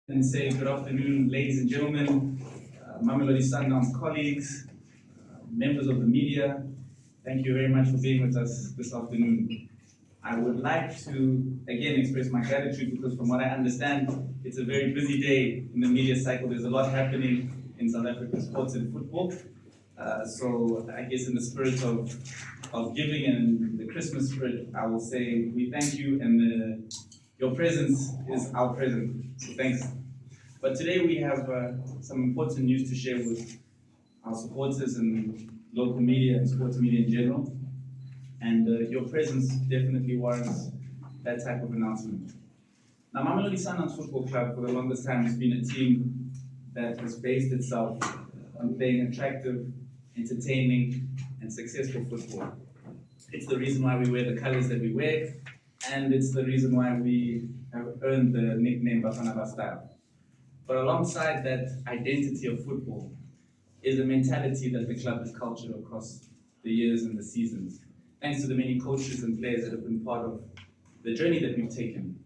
And say good afternoon, ladies and gentlemen, Mamelodi Sundowns colleagues, members of the media. Thank you very much for being with us this afternoon. I would like to again express my gratitude because from what I understand, it's a very busy day in the media cycle. There's a lot happening in South African sports and football. So I guess in the spirit of giving and the Christmas spirit, I will say we thank you, and your presence is our present. So thanks. But today we have some important news to share with our supporters and local media and sports media in general. And your presence definitely warrants that type of announcement. Now, Mamelodi Sundowns Football Club for the longest time has been a team that has based itself on playing attractive, entertaining, and successful football. It's the reason why we wear the colors that we wear, and it's the reason why we have earned the nickname Bafana Style. But alongside that identity of football is a mentality that the club has cultured across the years and the seasons, thanks to the many coaches and players that have been part of the journey that we've taken.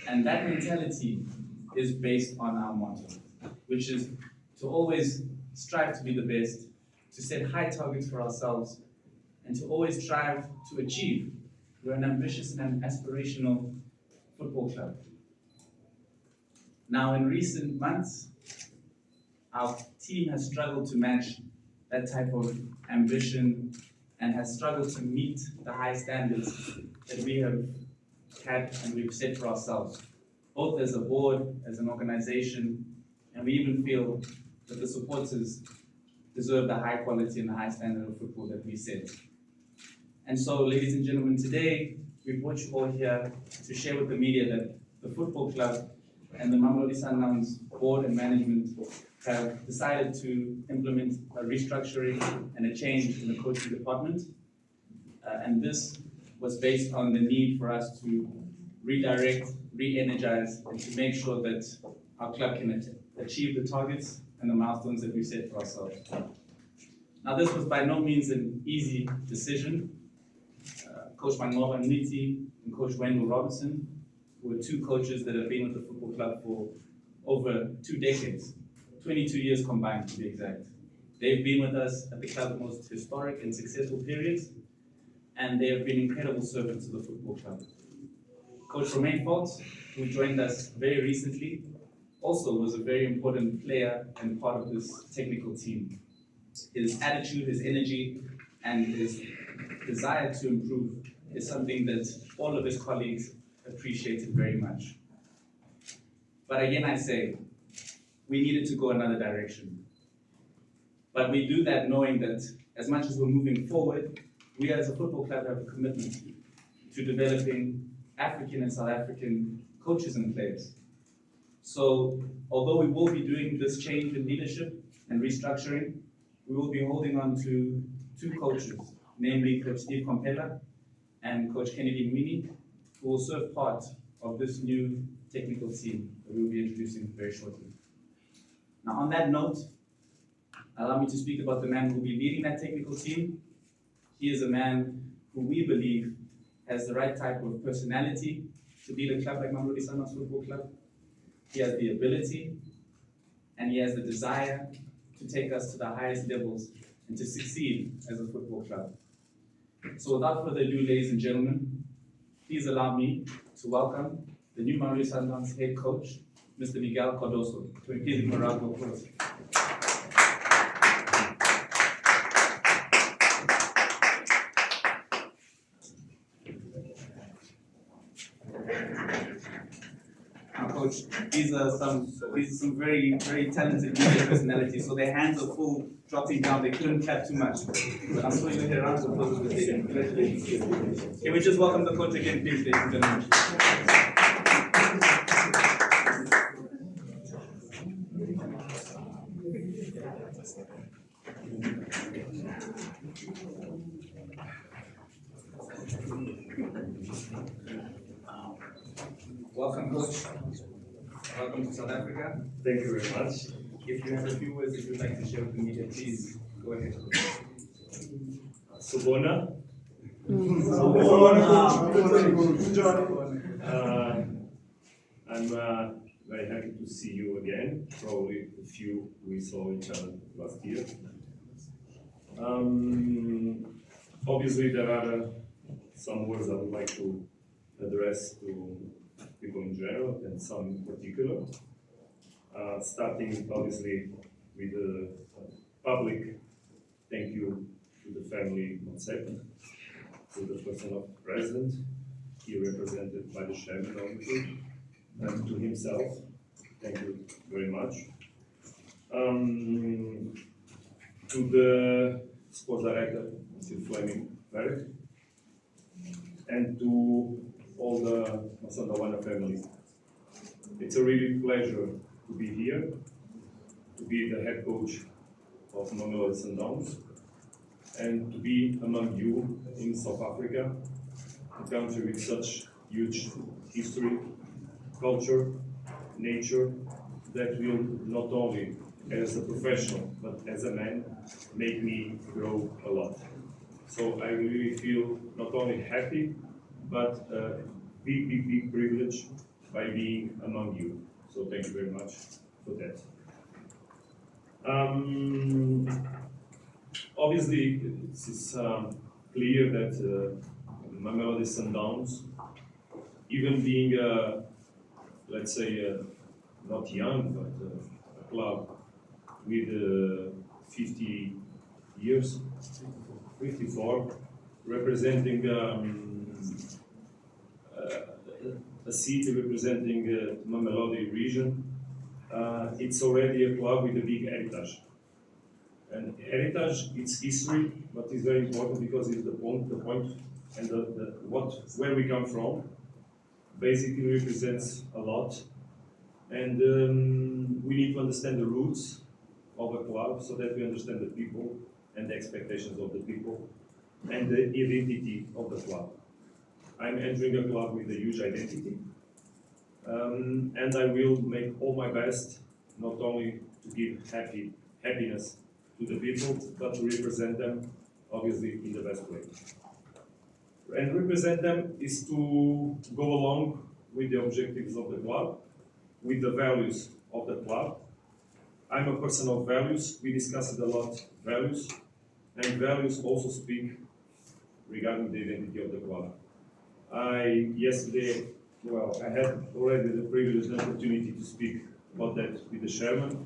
And that mentality is based on our motto, which is to always strive to be the best, to set high targets for ourselves, and to always strive to achieve. We're an ambitious and an aspirational football club. Now, in recent months, our team has struggled to match that type of ambition and has struggled to meet the high standards that we have had and we've set for ourselves, both as a board, as an organization, and we even feel that the supporters deserve the high quality and the high standard of football that we set. And so, ladies and gentlemen, today we brought you all here to share with the media that the football club and the Mamelodi Sundowns board and management have decided to implement a restructuring and a change in the coaching department. And this was based on the need for us to redirect, re-energize, and to make sure that our club can achieve the targets and the milestones that we've set for ourselves. Now, this was by no means an easy decision. Coach Mangoba Niti and Coach Wendell Robinson were two coaches that have been with the football club for over 2 decades, 22 years combined to be exact. They've been with us at the club's most historic and successful periods, and they have been incredible servants to the football club. Coach Romain Foltz, who joined us very recently, also was a very important player and part of this technical team. His attitude, his energy, and his desire to improve is something that all of his colleagues appreciated very much. But again, I say, we needed to go another direction. But we do that knowing that as much as we're moving forward, we as a football club have a commitment to developing African and South African coaches and players. So although we will be doing this change in leadership and restructuring, we will be holding on to two coaches, namely Coach Steve Kompela and Coach Kennedy Mwini, who will serve part of this new technical team that we will be introducing very shortly. Now, on that note, allow me to speak about the man who will be leading that technical team. He is a man who we believe has the right type of personality to lead a club like Mamelodi Sundowns Football Club. He has the ability and he has the desire to take us to the highest levels and to succeed as a football club. So without further ado, ladies and gentlemen, please allow me to welcome the new Mamelodi Sundowns head coach, Mr. Miguel Cardoso. To please give him a round of applause. Now, Coach, these are some very, very talented media personalities, so their hands are full, dropping down. They couldn't clap too much. But I'm sure you'll hear rounds of applause with them. Congratulations. Can we just welcome the coach again, please, ladies and gentlemen? Welcome, Coach. Welcome to South Africa. Thank you very much. If you have a few words that you'd like to share with the media, please go ahead. Subona. I'm very happy to see you again. Probably a few we saw each other last year. Obviously, there are some words I would like to address to people in general and some in particular. Starting obviously with the public thank you to the family Monsep, to the person of the president, here represented by the chairman obviously, and to himself. Thank you very much. To the sports director, Mr. Fleming Berg, and to all the Sundowns family. It's a really pleasure to be here, to be the head coach of Mamelodi Sundowns, and to be among you in South Africa, a country with such huge history, culture, nature, that will not only as a professional, but as a man, make me grow a lot. So I really feel not only happy, but big privilege by being among you. So thank you very much for that. Obviously, it's clear that Mamelodi Sundowns, even being, let's say, not young, but a club with 50 years, 54, representing a city representing Mamelodi region. It's already a club with a big heritage. And heritage, it's history, but it's very important because it's the point and where we come from basically represents a lot. And we need to understand the roots of a club so that we understand the people and the expectations of the people and the identity of the club. I'm entering a club with a huge identity, and I will make all my best not only to give happiness to the people, but to represent them obviously in the best way. And represent them is to go along with the objectives of the club, with the values of the club. I'm a person of values. We discussed a lot values, and values also speak regarding the identity of the club. Yesterday, I had already the privilege and opportunity to speak about that with the chairman,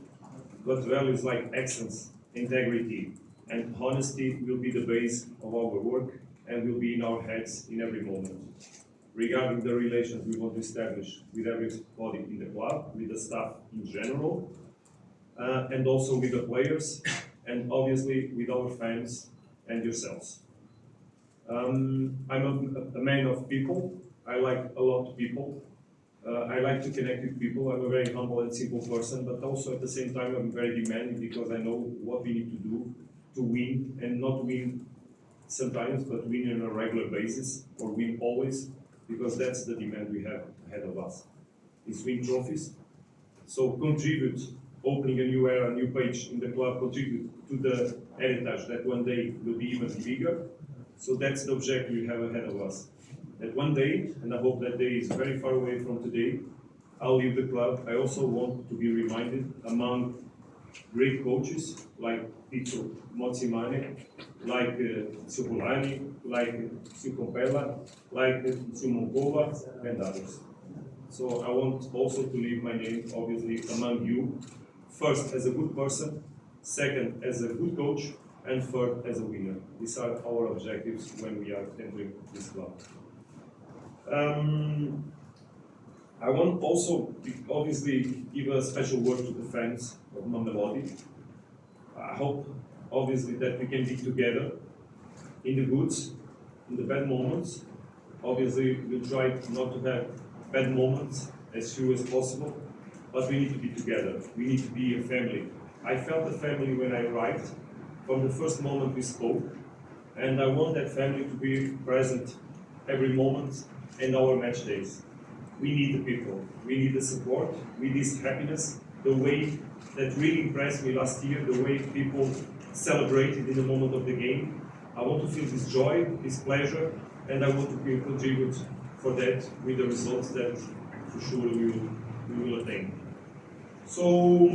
but values like excellence, integrity, and honesty will be the base of our work and will be in our heads in every moment. Regarding the relations we want to establish with everybody in the club, with the staff in general, and also with the players, and obviously with our fans and yourselves. I'm a man of people. I like a lot of people. I like to connect with people. I'm a very humble and simple person, but also at the same time I'm very demanding because I know what we need to do to win, and not win sometimes, but win on a regular basis, or win always, because that's the demand we have ahead of us. It's win trophies. So contribute, opening a new era, a new page in the club, contribute to the heritage that one day will be even bigger. So that's the objective we have ahead of us. That one day, and I hope that day is very far away from today, I'll leave the club. I also want to be reminded among great coaches like Pietro Motsimane, like Supolani, like Sukompela, like Sumonkova, and others. So I want also to leave my name, obviously, among you, first as a good person, second as a good coach, and third as a winner. These are our objectives when we are entering this club. I want also, obviously, give a special word to the fans of Mamelodi. I hope, obviously, that we can be together in the goods, in the bad moments. Obviously, we'll try not to have bad moments as few as possible, but we need to be together. We need to be a family. I felt a family when I arrived, from the first moment we spoke, and I want that family to be present every moment in our match days. We need the people, we need the support, we need happiness, the way that really impressed me last year, the way people celebrated in the moment of the game. I want to feel this joy, this pleasure, and I want to contribute for that with the results that for sure we will we will attain. So,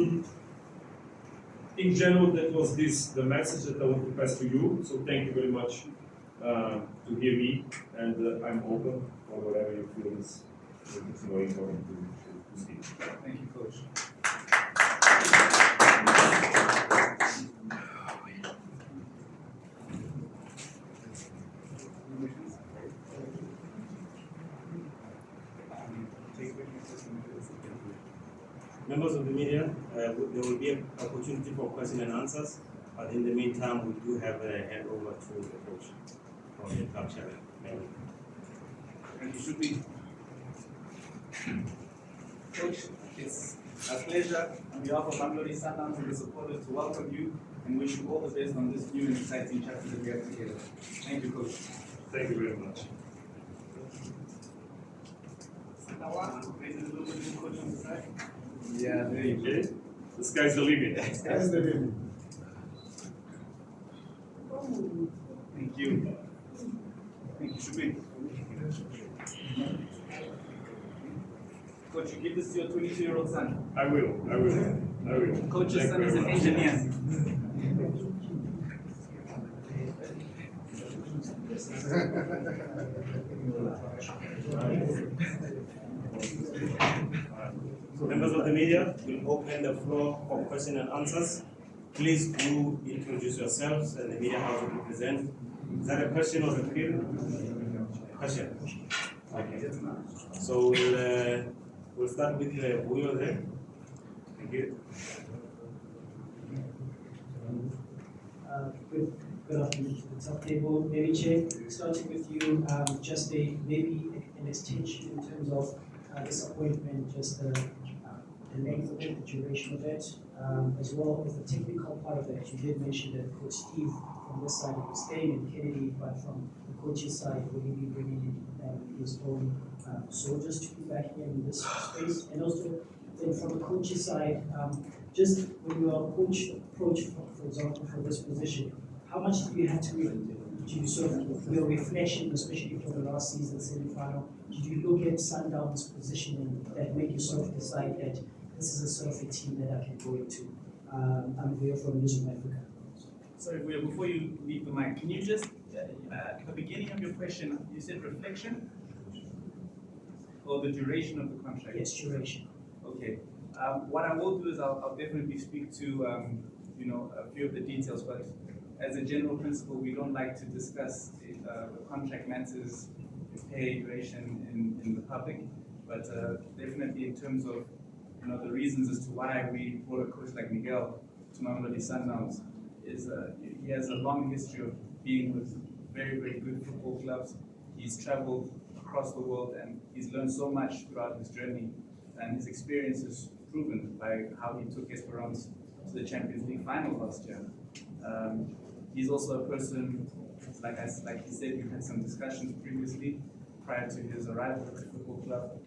in general, that was the message that I want to pass to you. So thank you very much to hear me, and I'm open for whatever you feel is more important to speak. Thank you, Coach. Members of the media, there will be an opportunity for question and answers, but in the meantime, we do have a handover to the coach from the club chairman. And you should be. Coach, it's a pleasure on behalf of Mamelodi Sundowns and the supporters to welcome you and wish you all the best on this new and exciting chapter that we have together. Thank you, Coach. Thank you very much. Raise a little bit, Coach, on the side. Yeah, there you go. Okay, the sky's the limit. Sky's the limit. Thank you. Thank you, Shubi. Coach, you give this to your 22-year-old son. I will. Coach's Thank son you is very an much. engineer. Members of the media, we'll open the floor for question and answers. Please do introduce yourselves and the media house will present. Is that a question or a query? Question. Okay. So we'll start with Buyo there. Thank you. Good afternoon to the top table. Maybe Chair, starting with you, just maybe an extension in terms of this appointment, just the length of it, the duration of it, as well as the technical part of it. You did mention that Coach Steve from this side was staying in Kennedy, but from the coach's side, will he be bringing in his own soldiers to be back in this space? And also, then from the coach's side, just when you are approach, for example, for this position, how much do you have to sort of your reflection, especially for the last season semi-final? Did you look at Sundown's positioning that made you sort of decide that this is a sort of a team that I can go into? I'm here from New Africa. Sorry, Buyo, before you leave the mic, can you just, at the beginning of your question, you said reflection? Or the duration of the contract? Yes, duration. Okay. What I will do is I'll definitely speak to a few of the details, but as a general principle, we don't like to discuss the contract matters, pay, duration in the public. But definitely in terms of the reasons as to why we brought a coach like Miguel to Mamelodi Sundowns is he has a long history of being with very, very good football clubs. He's traveled across the world and he's learned so much throughout his journey, and his experience is proven by how he took Esperance to the Champions League final last year. He's also a person, like he said, we've had some discussions previously prior to his arrival at the football club.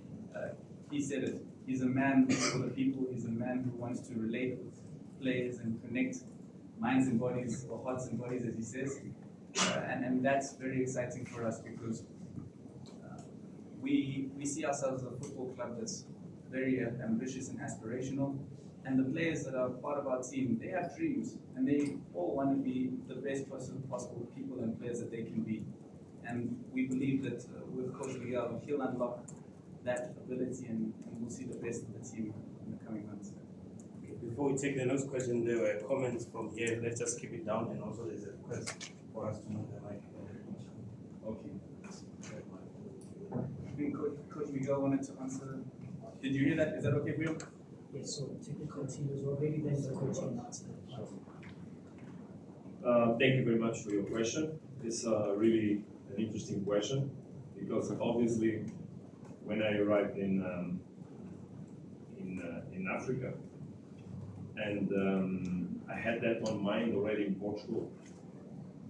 He said it. He's a man for the people. He's a man who wants to relate with players and connect minds and bodies, or hearts and bodies, as he says. And that's very exciting for us because we see ourselves as a football club that's very ambitious and aspirational. And the players that are part of our team, they have dreams, and they all want to be the best possible people and players that they can be. And we believe that with Coach Miguel, he'll unlock that ability, and we'll see the best of the team in the coming months. Okay, before we take the next question, there were comments from here. Let's just keep it down, and also there's a request for us to know the mic. Okay. I think Coach Miguel wanted to answer. Did you hear that? Is that okay for you? Yes, so technical team as well. Maybe then the coaching answer. Thank you very much for your question. It's really an interesting question because obviously, when I arrived in Africa, and I had that on mind already in Portugal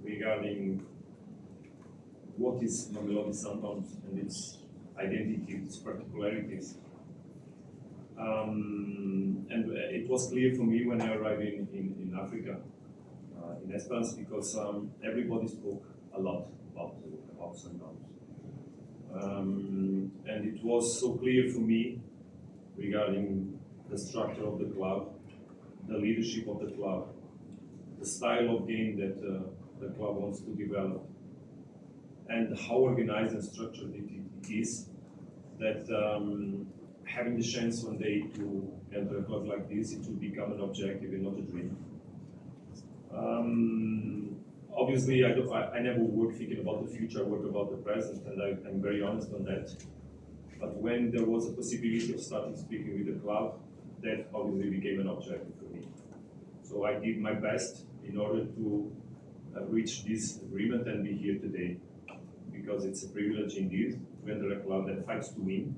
regarding what is Mamelodi Sundowns and its identity, its particularities. And it was clear for me when I arrived in Africa, in Esperance, because everybody spoke a lot about Sundowns. And it was so clear for me regarding the structure of the club, the leadership of the club, the style of game that the club wants to develop, and how organized and structured it is, that having the chance one day to enter a club like this, it will become an objective and not a dream. Obviously, I never work thinking about the future, I work about the present, and I'm very honest on that. But when there was a possibility of starting speaking with the club, that obviously became an objective for me. So I did my best in order to reach this agreement and be here today, because it's a privilege indeed to enter a club that fights to win.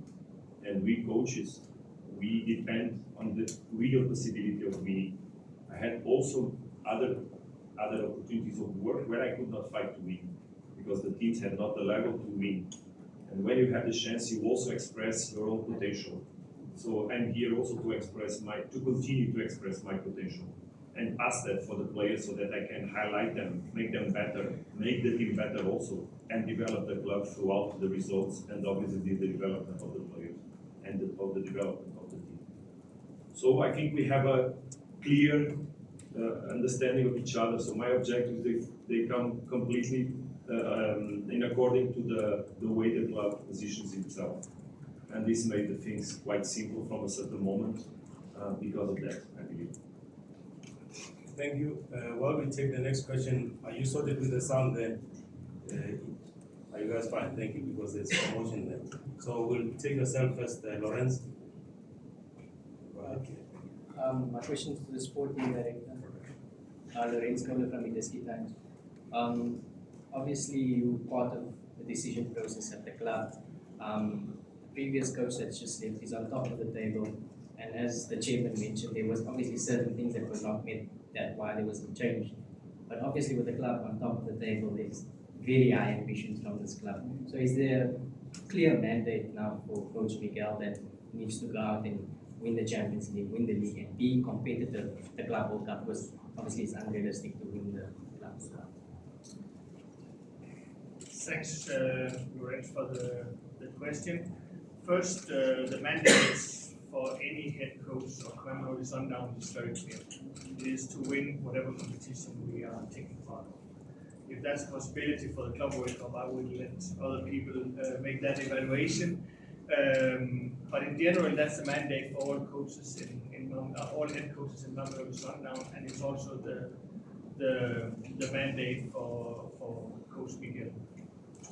And we coaches, we depend on the real possibility of winning. I had also other opportunities of work where I could not fight to win, because the teams had not the level to win. And when you have the chance, you also express your own potential. So I'm here also to continue to express my potential, and ask that for the players so that I can highlight them, make them better, make the team better also, and develop the club throughout the results and obviously the development of the players and of the development of the team. So I think we have a clear understanding of each other. So my objectives, they come completely in according to the way the club positions itself. And this made the things quite simple from a certain moment because of that, I believe. Thank you. While we take the next question, are you sorted with the sound there? Are you guys fine? Thank you, because there's commotion there. So we'll take yourself first, Lawrence. Okay. My question is to the sporting director, Lorenz Kohler from Industry Times. Obviously, you're part of the decision process at the club. The previous coach that's just left is on top of the table, and as the chairman mentioned, there was obviously certain things that were not met, that why there was a change. But obviously, with the club on top of the table, there's very high ambitions from this club. So is there a clear mandate now for Coach Miguel that needs to go out and win the Champions League, win the league, and be competitive at the Club World Cup? Because obviously it's unrealistic to win the Club World Cup. Thanks, Lorenz, for the question. First, the mandate for any head coach of Mamelodi Sundowns is very clear. It is to win whatever competition we are taking part of. If that's a possibility for the Club World Cup, I will let other people make that evaluation. But in general, that's the mandate for all coaches all head coaches in Mamelodi Sundowns, and it's also the mandate for Coach Miguel.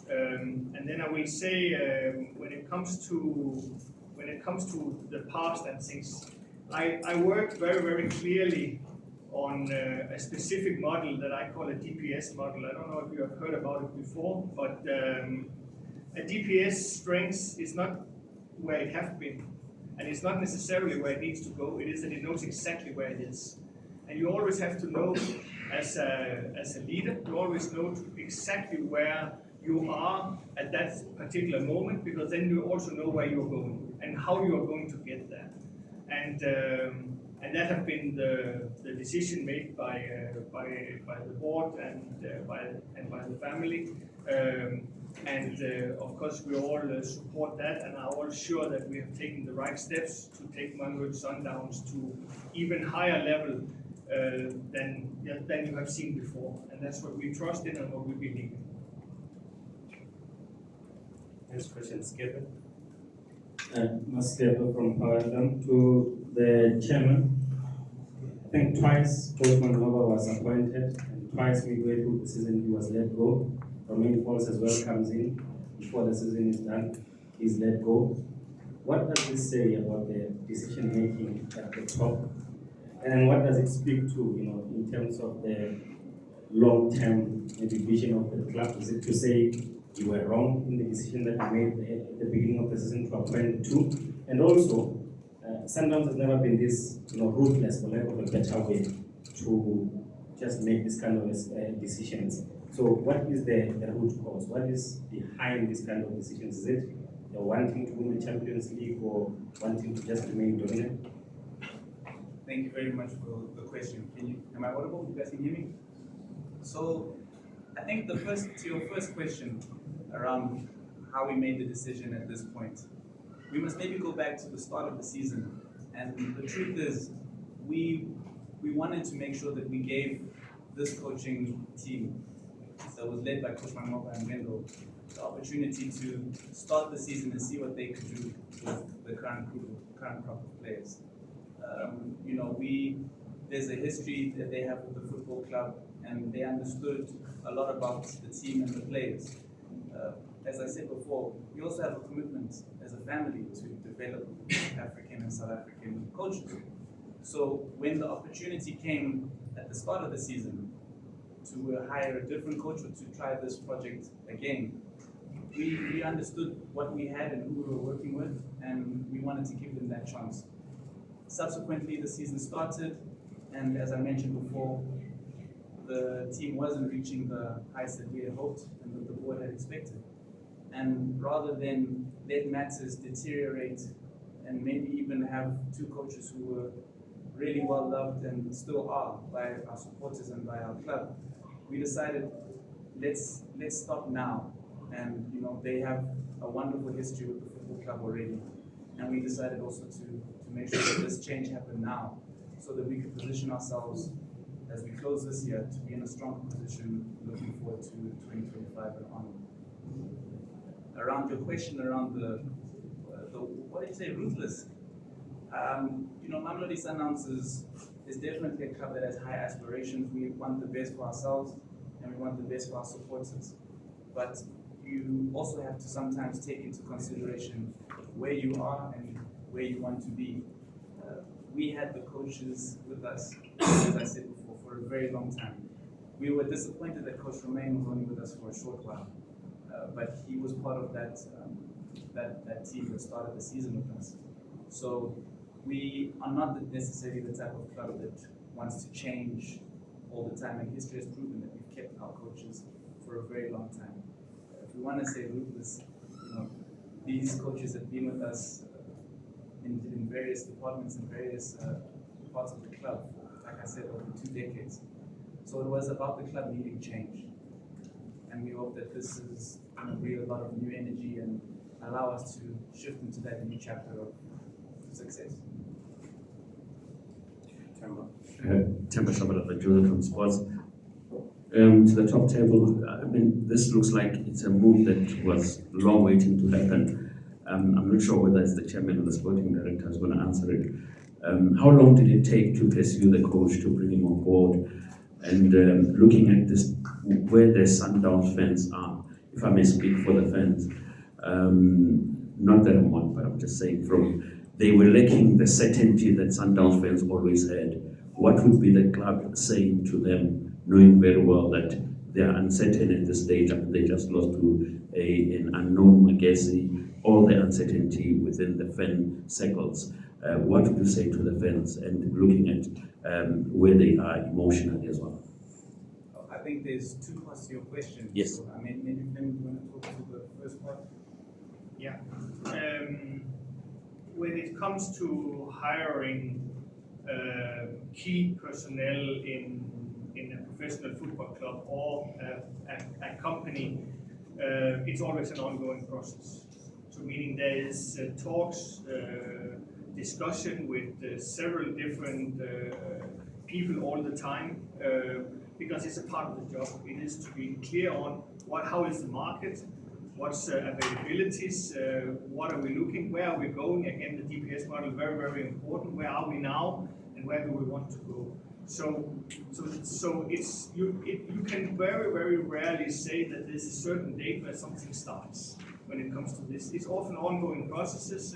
And then I will say, when it comes to the past and things, I worked very, very clearly on a specific model that I call a DPS model. I don't know if you have heard about it before, but a DPS strength is not where it has been, and it's not necessarily where it needs to go. It is that it knows exactly where it is. And you always have to know, as a leader, you always know exactly where you are at that particular moment, because then you also know where you're going and how you are going to get there. And that has been the decision made by the board and by the family. Of course, we all support that, and are all sure that we have taken the right steps to take Mamelodi Sundowns to even higher level than you have seen before. And that's what we trust in and what we believe in. Next question, Skipper. Skipper from Power FM. To the chairman, I think twice Coach Manova was appointed, and twice midway through the season he was let go. Romain Falls as well comes in before the season is done, he's let go. What does this say about the decision making at the top? And what does it speak to, in terms of the long-term vision of the club? Is it to say you were wrong in the decision that you made at the beginning of the season to appoint two? And also, Sundowns has never been this ruthless, for lack of a better way, to just make this kind of decisions. So what is the root cause? What is behind this kind of decisions? Is it wanting to win the Champions League or wanting to just remain dominant? Thank you very much for the question. Am I audible? You guys can hear me? So I think to your first question around how we made the decision at this point, we must maybe go back to the start of the season. And the truth is, we wanted to make sure that we gave this coaching team that was led by Coach Mamelodi and Mendo the opportunity to start the season and see what they could do with the current crop of players. There's a history that they have with the football club, and they understood a lot about the team and the players. As I said before, we also have a commitment as a family to develop African and South African coaches. So when the opportunity came at the start of the season to hire a different coach or to try this project again, we understood what we had and who we were working with, and we wanted to give them that chance. Subsequently, the season started, and as I mentioned before, the team wasn't reaching the heights that we had hoped and that the board had expected. And rather than let matters deteriorate and maybe even have two coaches who were really well loved and still are by our supporters and by our club, we decided let's stop now. And they have a wonderful history with the football club already. And we decided also to make sure that this change happened now, so that we could position ourselves as we close this year to be in a strong position looking forward to 2025 and on. Around your question around the what did you say, ruthless? Mamelodi Sundowns is definitely a club that has high aspirations. We want the best for ourselves and we want the best for our supporters. But you also have to sometimes take into consideration where you are and where you want to be. We had the coaches with us, as I said before, for a very long time. We were disappointed that Coach Romain was only with us for a short while, but he was part of that team that started the season with us. So we are not necessarily the type of club that wants to change all the time, and history has proven that we've kept our coaches for a very long time. If we want to say ruthless, these coaches have been with us in various departments and various parts of the club, like I said, over 2 decades. So it was about the club needing change. And we hope that this is going to bring a lot of new energy and allow us to shift into that new chapter of success. Temper Shabbat, the journal from Sports. To the top table, this looks like it's a move that was long waiting to happen. I'm not sure whether it's the chairman or the sporting director who's going to answer it. How long did it take to pursue the coach to bring him on board? And looking at this, where the Sundowns fans are, if I may speak for the fans, not that I'm one, but I'm just saying they were lacking the certainty that Sundowns fans always had. What would be the club saying to them, knowing very well that they are uncertain at this stage? I mean, they just lost to an unknown Magesi, all the uncertainty within the fan circles. What would you say to the fans, and looking at where they are emotionally as well? I think there's 2 parts to your question. Yes. So, maybe you want to talk to the first part? Yeah. When it comes to hiring key personnel in a professional football club or a company, it's always an ongoing process. So meaning there is talks, discussion with several different people all the time, because it's a part of the job. It is to be clear on how is the market, what's availabilities, what are we looking, where are we going? Again, the DPS model, very, very important. Where are we now, and where do we want to go? So it's you can very, very rarely say that there's a certain date where something starts. When it comes to this, it's often ongoing processes.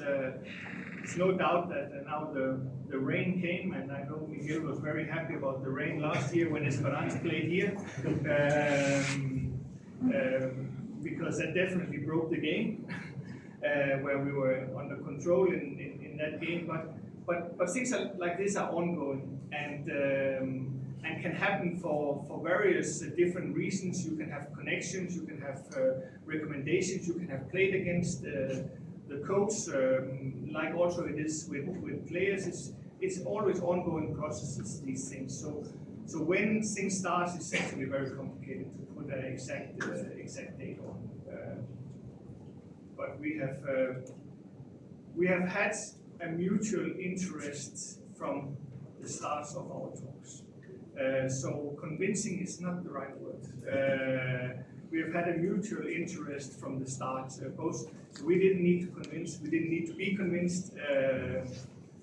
It's no doubt that now the rain came, and I know Miguel was very happy about the rain last year when Esperance played here. Because that definitely broke the game, where we were under control in that game. But things like this are ongoing and can happen for various different reasons. You can have connections, you can have recommendations, you can have played against the coach, like also it is with players. It's always ongoing processes, these things. So when things start, it's actually very complicated to put an exact date on. But we We have had a mutual interest from the start of our talks. So convincing is not the right word. We have had a mutual interest from the start. Both we didn't need to convince, we didn't need to be convinced.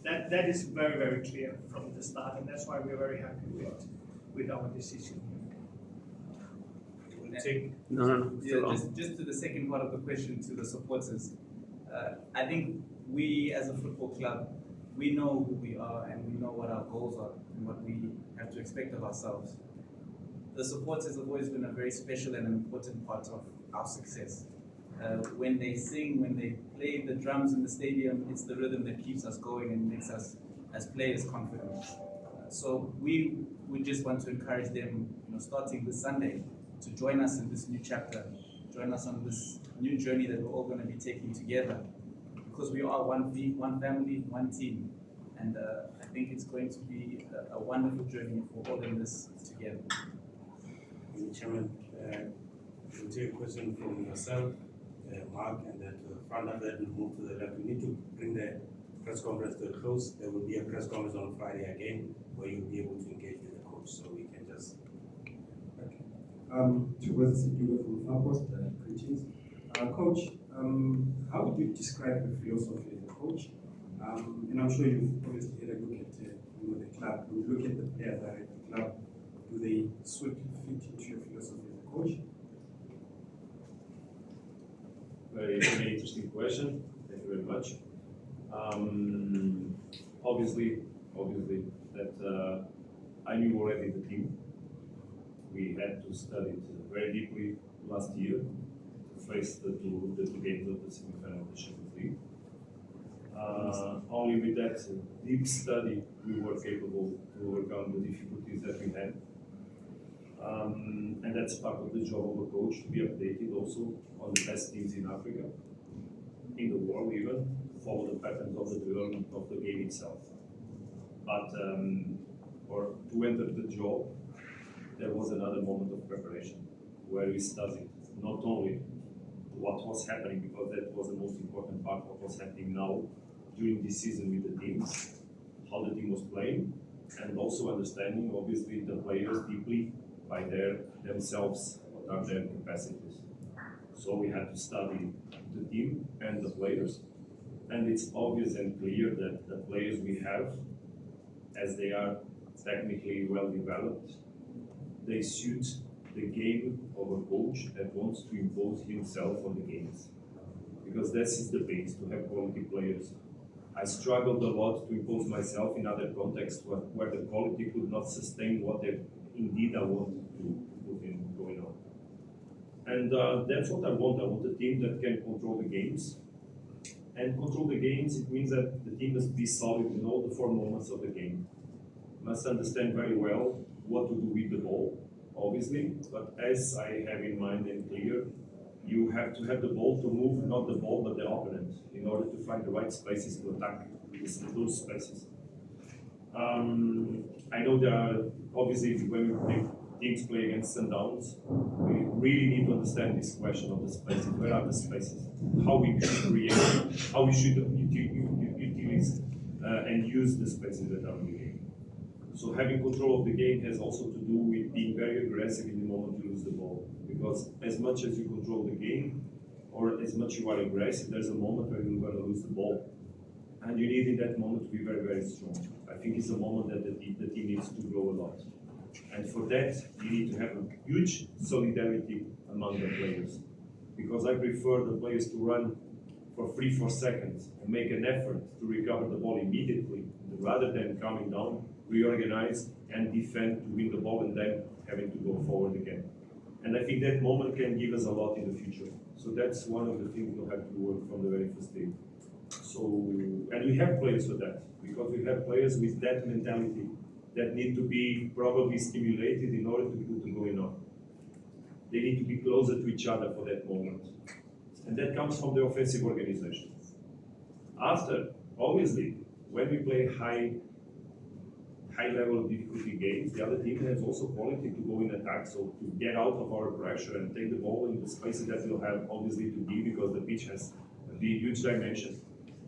That is very, very clear from the start, and that's why we're very happy with our decision. No. Yeah, just to the second part of the question to the supporters. I think we as a football club, we know who we are and we know what our goals are and what we have to expect of ourselves. The supporters have always been a very special and important part of our success. When they sing, when they play the drums in the stadium, it's the rhythm that keeps us going and makes us as players confident. So we just want to encourage them, starting this Sunday, to join us in this new chapter, join us on this new journey that we're all going to be taking together, because we are one family, one team, and I think it's going to be a wonderful journey for all in this together. Mr. Chairman, we'll take a question from yourself, Mark, and then to the front of that, we'll move to the left. We need to bring the press conference to a close. There will be a press conference on Friday again, where you'll be able to engage with the coach, so we can just... To Wes Siduka from Farpost, greetings. Coach, how would you describe your philosophy as a coach? And I'm sure you've obviously had a look at the club. When you look at the players that are at the club, do they swiftly fit into your philosophy as a coach? Very, very interesting question. Thank you very much. Obviously, that I knew already the team. We had to study it very deeply last year to face the two games of the semi-final of the Champions League. Only with that deep study we were capable to overcome the difficulties that we had. And that's part of the job of a coach, to be updated also on the best teams in Africa, in the world even, follow the patterns of the development of the game itself. But or to enter the job, there was another moment of preparation where we studied not only what was happening, because that was the most important part, what was happening now during this season with the team, how the team was playing, and also understanding obviously the players deeply by themselves, what are their capacities. So we had to study the team and the players, and it's obvious and clear that the players we have, as they are technically well developed, they suit the game of a coach that wants to impose himself on the games. Because this is the base, to have quality players. I struggled a lot to impose myself in other contexts where the quality could not sustain what indeed I wanted to put in going on. And that's what I want. I want a team that can control the games. And control the games, it means that the team must be solid in all the 4 moments of the game. Must understand very well what to do with the ball, obviously, but as I have in mind and clear, you have to have the ball to move, not the ball, but the opponent, in order to find the right spaces to attack those spaces. I know there are, obviously, when teams play against Sundowns, we really need to understand this question of the spaces. Where are the spaces? How we should create, how we should utilize and use the spaces that are in the game. So having control of the game has also to do with being very aggressive in the moment you lose the ball. Because as much as you control the game, or as much you are aggressive, there's a moment where you're going to lose the ball. And you need in that moment to be very, very strong. I think it's a moment that the team needs to grow a lot. And for that, you need to have a huge solidarity among the players. Because I prefer the players to run for 3-4 seconds and make an effort to recover the ball immediately, rather than coming down, reorganize and defend to win the ball and then having to go forward again. And I think that moment can give us a lot in the future. So that's one of the things we'll have to work from the very first day. So, and we have players for that, because we have players with that mentality that need to be probably stimulated in order to put the going on. They need to be closer to each other for that moment. And that comes from the offensive organization. After, obviously, when we play high level of difficulty games, the other team has also quality to go in attack, so to get out of our pressure and take the ball in the spaces that we'll have obviously to be, because the pitch has a huge dimension.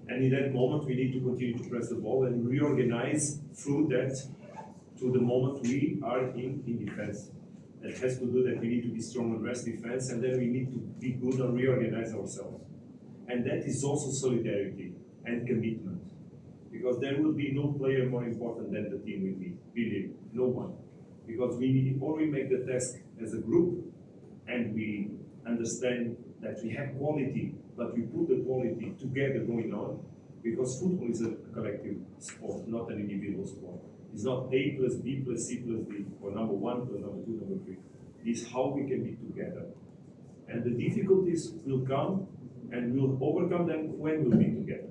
And in that moment, we need to continue to press the ball and reorganize through that to the moment we are in defense. That has to do that we need to be strong on rest defense, and then we need to be good on reorganize ourselves. And that is also solidarity and commitment. Because there will be no player more important than the team with me, believe, no one. Because we need, or we make the task as a group, and we understand that we have quality, but we put the quality together going on, because football is a collective sport, not an individual sport. It's not A plus B plus C plus D, or number one plus number two, number three. It's how we can be together. And the difficulties will come, and we'll overcome them when we'll be together.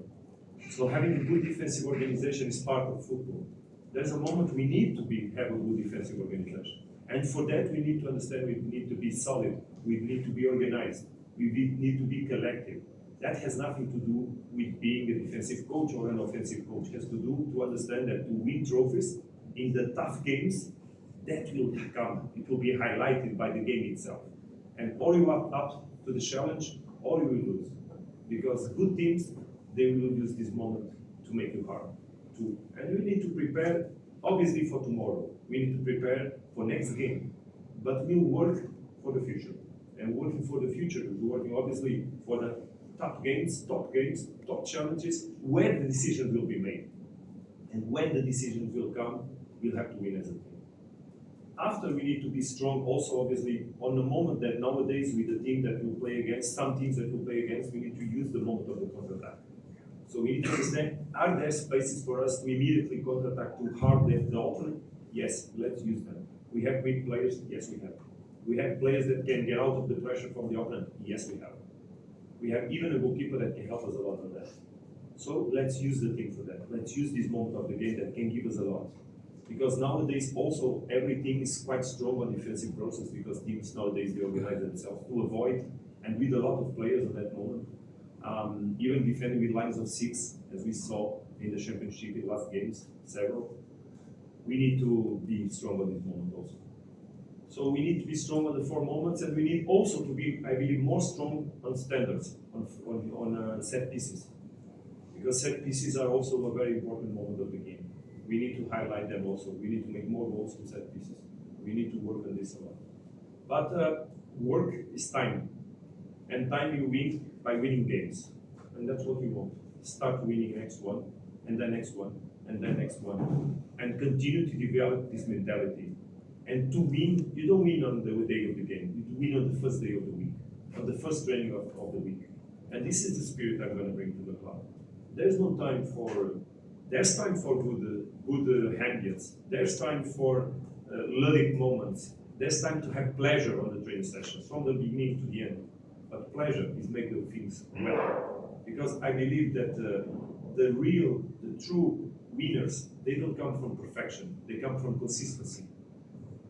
So having a good defensive organization is part of football. There's a moment we need to have a good defensive organization. And for that, we need to understand we need to be solid, we need to be organized, we need to be collective. That has nothing to do with being a defensive coach or an offensive coach. It has to do to understand that to win trophies in the tough games, that will come. It will be highlighted by the game itself. And or you are up to the challenge, or you will lose. Because good teams, they will use this moment to make you hard. And we need to prepare, obviously, for tomorrow. We need to prepare for next game. But we'll work for the future. And working for the future, we're working obviously for the top games, top challenges, where the decisions will be made. And when the decisions will come, we'll have to win as a team. After, we need to be strong also, obviously, on the moment that nowadays with the team that we'll play against, some teams that we'll play against, we need to use the moment of the counter-attack. So we need to understand, are there spaces for us to immediately counter-attack to harm the opponent? Yes, let's use them. We have great players? Yes, we have. We have players that can get out of the pressure from the opponent? Yes, we have. We have even a goalkeeper that can help us a lot on that. So let's use the team for that. Let's use this moment of the game that can give us a lot. Because nowadays also everything is quite strong on defensive process, because teams nowadays they organize themselves to avoid, and with a lot of players at that moment, even defending with lines of 6, as we saw in the championship in last games, several. We need to be strong on this moment also. So we need to be strong on the 4 moments, and we need also to be, I believe, more strong on standards, on set pieces. Because set pieces are also a very important moment of the game. We need to highlight them also. We need to make more goals from set pieces. We need to work on this a lot. But work is time. And time you win by winning games. And that's what we want. Start winning next one, and then next one, and then next one. And continue to develop this mentality. And to win, you don't win on the day of the game. You win on the first day of the week, on the first training of the week. And this is the spirit I'm going to bring to the club. There's no time for, there's time for good ambience. There's time for lyric moments. There's time to have pleasure on the training sessions, from the beginning to the end. But pleasure is make the things well. Because I believe that the true winners, they don't come from perfection. They come from consistency.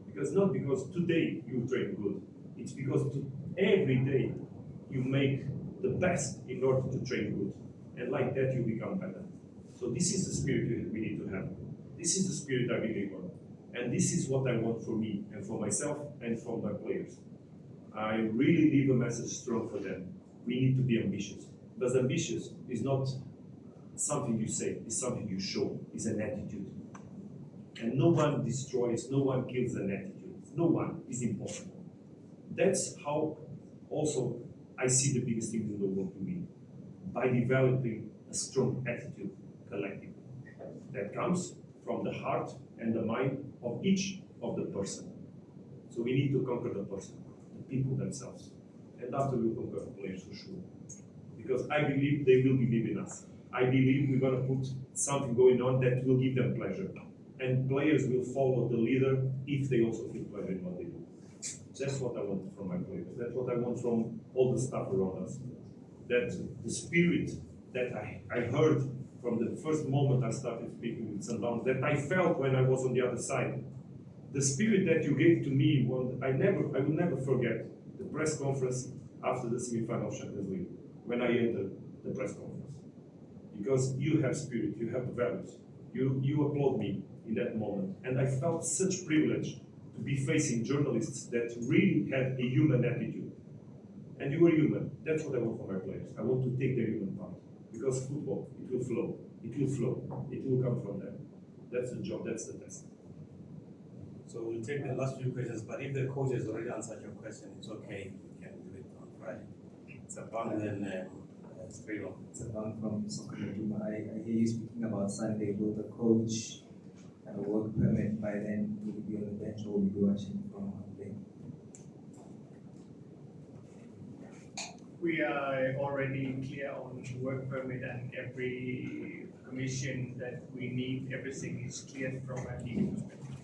Because not because today you train good. It's because every day you make the best in order to train good. And like that you become better. So this is the spirit we need to have. This is the spirit I believe on. And this is what I want for me and for myself and for my players. I really leave a message strong for them. We need to be ambitious. Because ambitious is not something you say, it's something you show, it's an attitude. And no one destroys, no one kills an attitude. No one is impossible. That's how also I see the biggest things in the world to me. By developing a strong attitude collectively. That comes from the heart and the mind of each of the person. So we need to conquer the person, the people themselves. And after we'll conquer the players for sure. Because I believe they will believe in us. I believe we're going to put something going on that will give them pleasure. And players will follow the leader if they also feel pleasure in what they do. That's what I want from my players. That's what I want from all the staff around us. That the spirit that I heard from the first moment I started speaking with Sundowns, that I felt when I was on the other side. The spirit that you gave to me, I will never forget the press conference after the semi-final of Champions League, when I entered the press conference. Because you have spirit, you have values. You applaud me in that moment. And I felt such privilege to be facing journalists that really had a human attitude. And you were human. That's what I want for my players. I want to take their human part. Because football, it will flow. It will flow. It will come from there. That's the job. That's the test. So we'll take the last few questions, but if the coach has already answered your question, it's okay. We can do it on Friday. It's a bang then straight on. It's a bang from Soccer Meduma. I hear you speaking about Sunday. Will the coach have a work permit by then? Will he be on the bench or will he be watching from home? We are already clear on work permit and every permission that we need, everything is cleared from a legal perspective.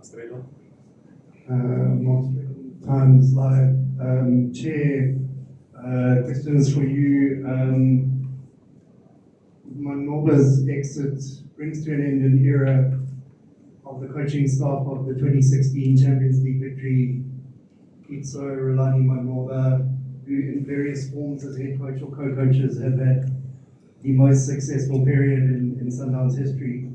Straight on. Times Live. Chair, questions for you. Manoba's exit brings to an end an era of the coaching staff of the 2016 Champions League victory. Itso, Rolani Manoba, who in various forms as head coach or co-coaches have had the most successful period in Sundowns history.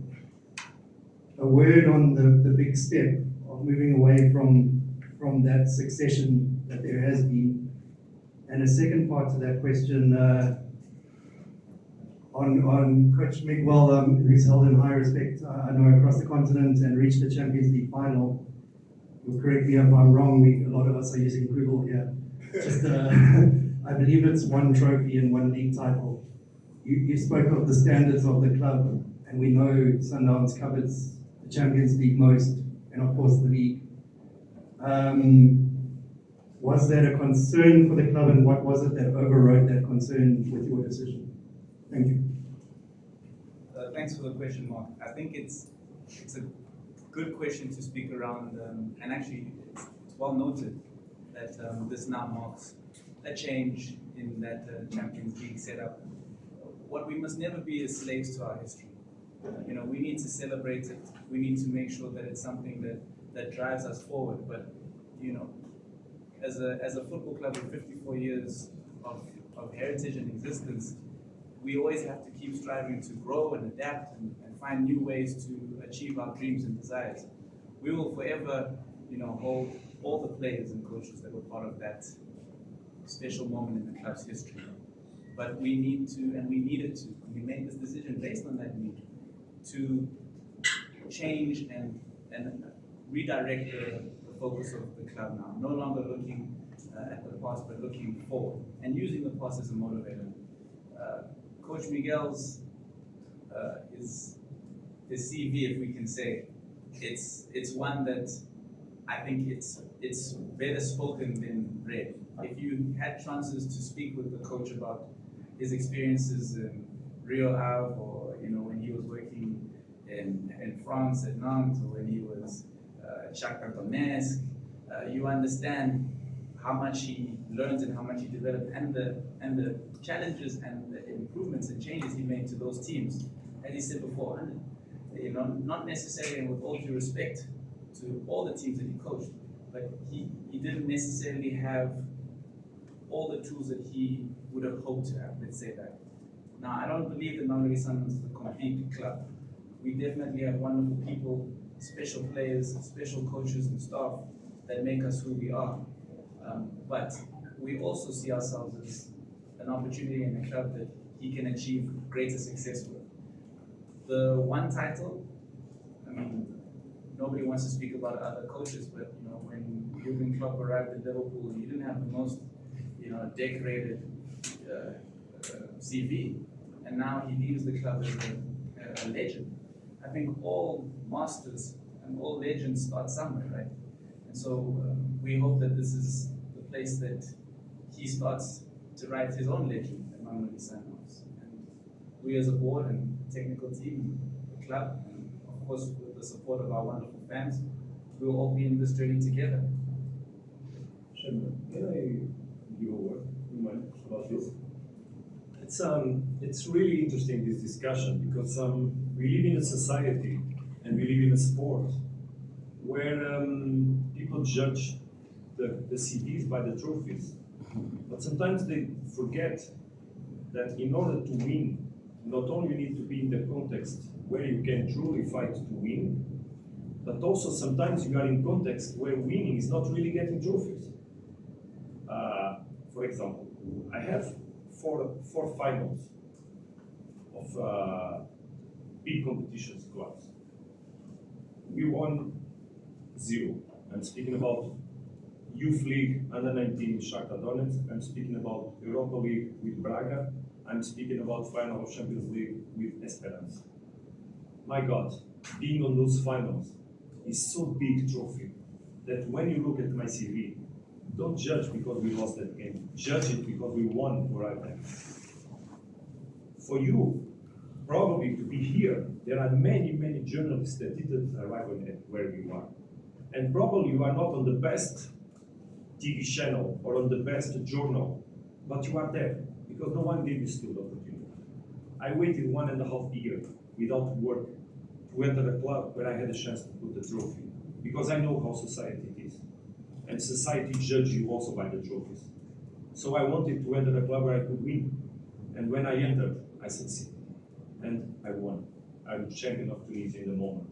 A word on the big step of moving away from that succession that there has been. And a second part to that question, on Coach Miguel, who's held in high respect, I know, across the continent and reached the Champions League final. You'll correct me if I'm wrong, a lot of us are using Google here. Just, I believe it's one trophy and one league title. You spoke of the standards of the club, and we know Sundowns covers the Champions League most, and of course the league. Was that a concern for the club, and what was it that overrode that concern with your decision? Thank you. Thanks for the question, Mark. I think it's a good question to speak around, and actually it's well noted that this now marks a change in that Champions League setup. What we must never be is slaves to our history. You know, we need to celebrate it. We need to make sure that it's something that drives us forward. But you know, as a football club with 54 years of heritage and existence, we always have to keep striving to grow and adapt and find new ways to achieve our dreams and desires. We will forever, you know, hold all the players and coaches that were part of that special moment in the club's history. But we need to, and we needed to, and we made this decision based on that need, to change and redirect the focus of the club now. No longer looking at the past, but looking forward and using the past as a motivator. Coach Miguel's his CV, if we can say, it's one that I think it's better spoken than read. If you had chances to speak with the coach about his experiences in Rio Ave, or you know, when he was working in France at Nantes, or when he was at Shakhtar Donetsk, you understand how much he learned and how much he developed, and the challenges and the improvements and changes he made to those teams. As he said before, and you know, not necessarily, and with all due respect to all the teams that he coached, but he didn't necessarily have all the tools that he would have hoped to have, let's say that. Now, I don't believe that Mamelodi Sundowns is a complete club. We definitely have wonderful people, special players, special coaches and staff that make us who we are. But we also see ourselves as an opportunity in a club that he can achieve greater success with. The one title, I mean, nobody wants to speak about other coaches, but you know, when Jurgen Klopp arrived at Liverpool, he didn't have the most, you know, decorated CV, and now he leaves the club as a legend. I think all masters and all legends start somewhere, right? And so we hope that this is the place that he starts to write his own legend at Mamelodi Sundowns. And we as a board and technical team, the club, and of course with the support of our wonderful fans, we will all be in this journey together. Can I give a word about this? It's really interesting, this discussion, because we live in a society and we live in a sport where people judge the CVs by the trophies, but sometimes they forget that in order to win, not only you need to be in the context where you can truly fight to win, but also sometimes you are in context where winning is not really getting trophies. For example, I have four finals of big competitions clubs. We won 0. I'm speaking about Youth League Under-19 with Shakhtar Donetsk. I'm speaking about Europa League with Braga. I'm speaking about final of Champions League with Esperance. My God, being on those finals is so big trophy that when you look at my CV, don't judge because we lost that game. Judge it because we won where I am. For you, probably to be here, there are many, many journalists that didn't arrive where you are. And probably you are not on the best TV channel or on the best journal, but you are there because no one gave you still the opportunity. I waited 1.5 years without work to enter a club where I had a chance to put the trophy because I know how society is. And society judges you also by the trophies. So I wanted to enter a club where I could win. And when I entered, I succeeded. And I won. I'm champion of Tunisia in the moment.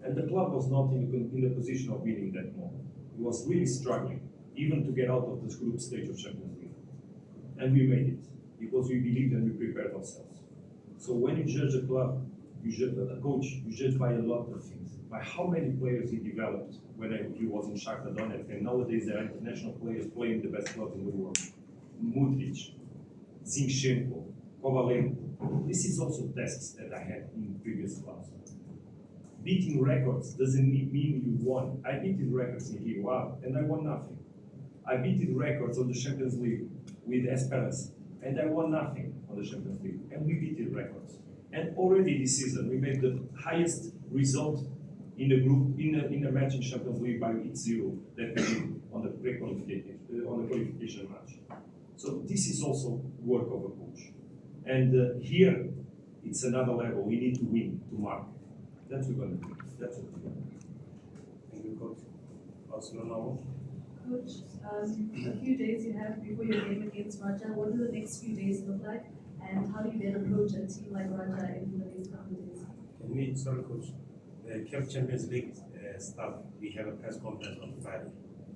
And the club was not in the position of winning that moment. It was really struggling, even to get out of this group stage of Champions League. And we made it, because we believed and we prepared ourselves. So when you judge a club, you judge a coach, you judge by a lot of things. By how many players he developed when he was in Shakhtar Donetsk, and nowadays there are international players playing the best clubs in the world. Mudryk, Zinchenko, Kovalenko. This is also tests that I had in previous clubs. Beating records doesn't mean you won. I beat records in here, wow, and I won nothing. I beat records on the Champions League with Esperance, and I won nothing on the Champions League, and we beat records. And already this season, we made the highest result in a group, in a match in Champions League by 0 that we did on the qualification match. So this is also work of a coach. And here, it's another level. We need to win, to mark. That's what we're going to do. That's what we're going to do. Thank you, Coach. Barcelona. Coach, a few days you have before your game against Raja. What do the next few days look like? And how do you then approach a team like Raja in the next couple of days? Can we, sorry, Coach, the CAF Champions League staff, we have a press conference on Friday.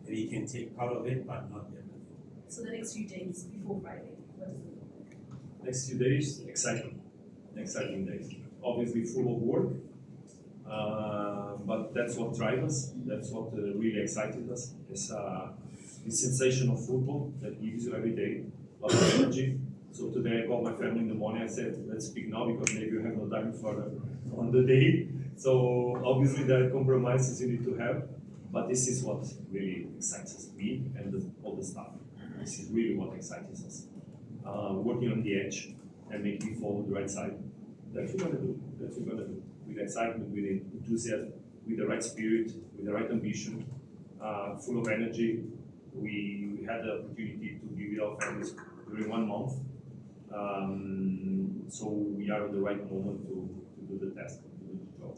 We can take part of it, but not everything. So the next few days before Friday, what does it look like? Next few days, exciting days. Obviously full of work, but that's what drives us. That's what really excited us. It's the sensation of football that gives you every day, a lot of energy. So today I called my family in the morning. I said, let's speak now because maybe you have no time for on the day. So obviously there are compromises you need to have, but this is what really excites me and all the staff. This is really what excites us. Working on the edge and making it fall on the right side. That's what we're gonna do. That's what we're gonna do. With excitement, with enthusiasm, with the right spirit, with the right ambition, full of energy. We had the opportunity to be with our families during 1 month. So we are at the right moment to do the test, to do the job.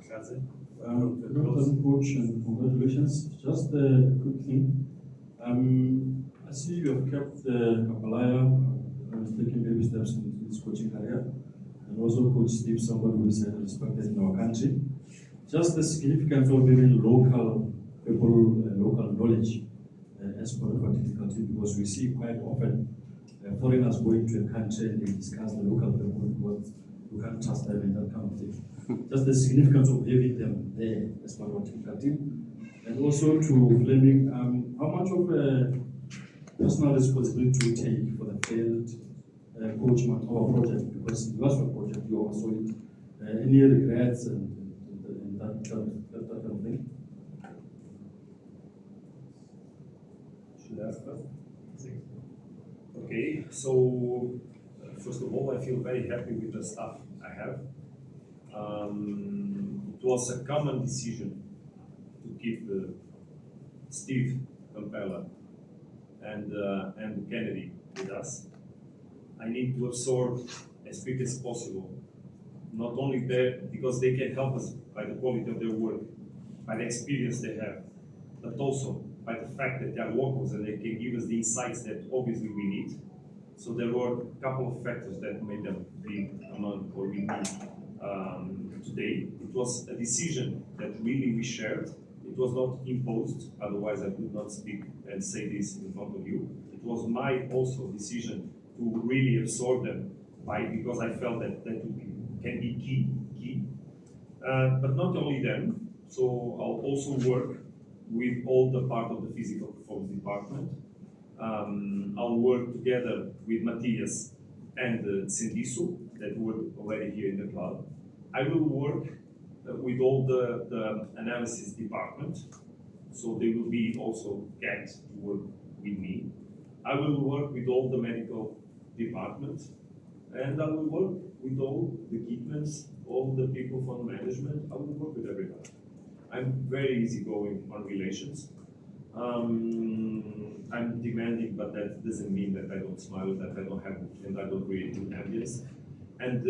That's it. Good afternoon, Coach, and congratulations. Just a quick thing. I see you have kept Kapalaya, taking baby steps in his coaching career, and also Coach Steve, somebody who is respected in our country. Just the significance of having local people, local knowledge as part of our difficulty, because we see quite often foreigners going to a country and they discuss the local people because you can't trust them and that kind of thing. Just the significance of having them there as part of our difficulty. And also to Fleming, how much of a personal responsibility to take for the failed Coach Matoa project? Because it was a project, you also it. Any regrets and that kind of thing? Should I ask first? Okay, so first of all, I feel very happy with the staff I have. It was a common decision to keep Steve Campella and Kennedy with us. I need to absorb as quick as possible, not only there because they can help us by the quality of their work, by the experience they have, but also by the fact that they are locals and they can give us the insights that obviously we need. So there were a couple of factors that made them be among or we need today. It was a decision that really we shared. It was not imposed, otherwise I could not speak and say this in front of you. It was my also decision to really absorb them because I felt that can be key. But not only them, so I'll also work with all the part of the physical performance department. I'll work together with Matthias and Sendiso that work already here in the club. I will work with all the analysis department, so they will be also get to work with me. I will work with all the medical departments, and I will work with all the equipments, all the people from management. I will work with everybody. I'm very easygoing on relations. I'm demanding, but that doesn't mean that I don't smile, that I don't have, and I don't create good ambience. And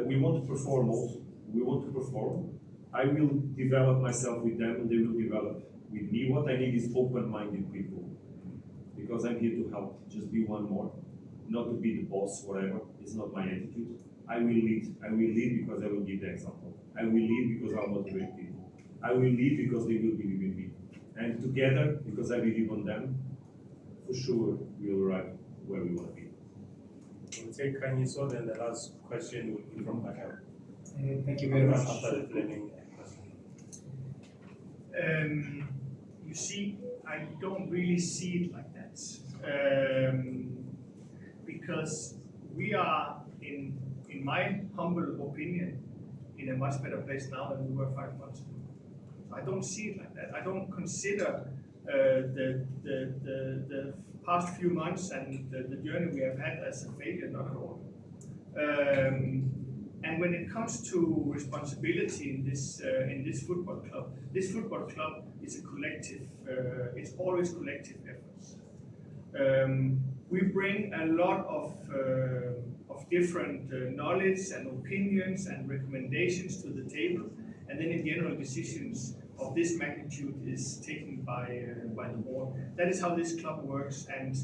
we want to perform also. We want to perform. I will develop myself with them, and they will develop with me. What I need is open-minded people, because I'm here to help. Just be one more, not to be the boss, whatever. It's not my attitude. I will lead. I will lead because I will give the example. I will lead because I'll motivate people. I will lead because they will believe in me. And together, because I believe on them, for sure we'll arrive where we want to be. We'll take Kanyiso, then the last question will be from Bakar. Thank you very much. After the planning question. You see, I don't really see it like that. Because we are, in my humble opinion, in a much better place now than we were 5 months ago. I don't see it like that. I don't consider the past few months and the journey we have had as a failure, not at all. And when it comes to responsibility in this football club is a collective. It's always collective efforts. We bring a lot of different knowledge and opinions and recommendations to the table, and then in general decisions of this magnitude is taken by the board. That is how this club works, and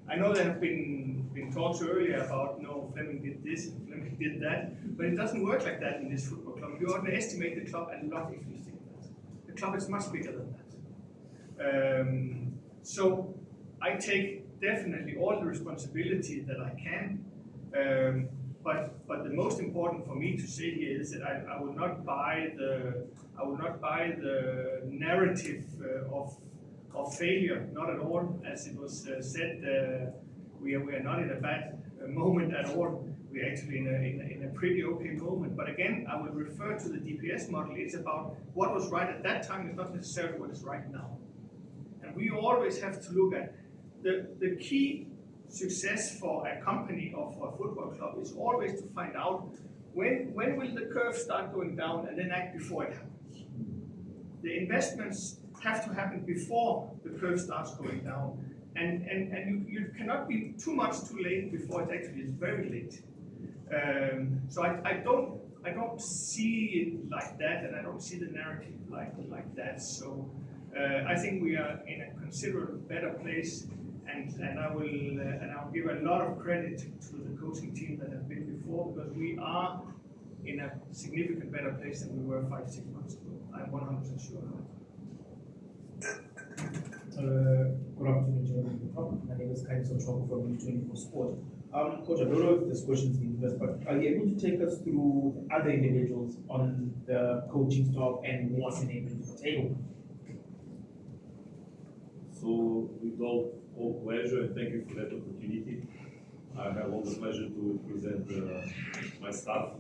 I know there have been talks earlier about Fleming did this and Fleming did that, but it doesn't work like that in this football club. You underestimate the club a lot if you think that. The club is much bigger than that. So I take definitely all the responsibility that I can, but the most important for me to say here is that I will not buy the narrative of failure, not at all. As it was said, we are not in a bad moment at all. We're actually in a pretty okay moment. But again, I will refer to the DPS model. It's about what was right at that time. It's not necessarily what is right now. And we always have to look at the key success for a company or for a football club is always to find out when will the curve start going down and then act before it happens. The investments have to happen before the curve starts going down. And you cannot be too much too late before it actually is very late. So I don't see it like that, and I don't see the narrative like that. So I think we are in a considerably better place, and I'll give a lot of credit to the coaching team that have been before, because we are in a significant better place than we were 5-6 months ago. I'm 100% sure of that. Good afternoon, gentlemen. My name is Kaiso Choko from 24 Sport. Coach, I don't know if this question is being addressed, but are you able to take us through other individuals on the coaching staff and what's been able to the table? So, with all pleasure, and thank you for that opportunity. I have all the pleasure to present my staff.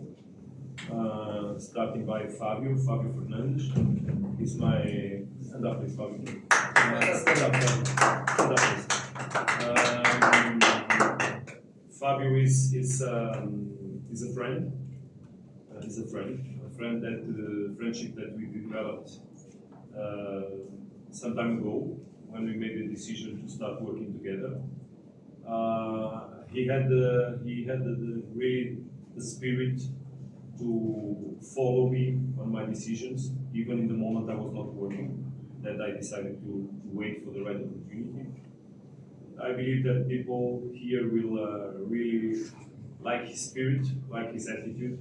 Starting by Fabio Fernandes. He's my stand up, please, Fabio. Stand up, please. Fabio is a friend. He's a friend that friendship that we developed some time ago when we made the decision to start working together. He had really the spirit to follow me on my decisions, even in the moment I was not working, that I decided to wait for the right opportunity. I believe that people here will really like his spirit, like his attitude.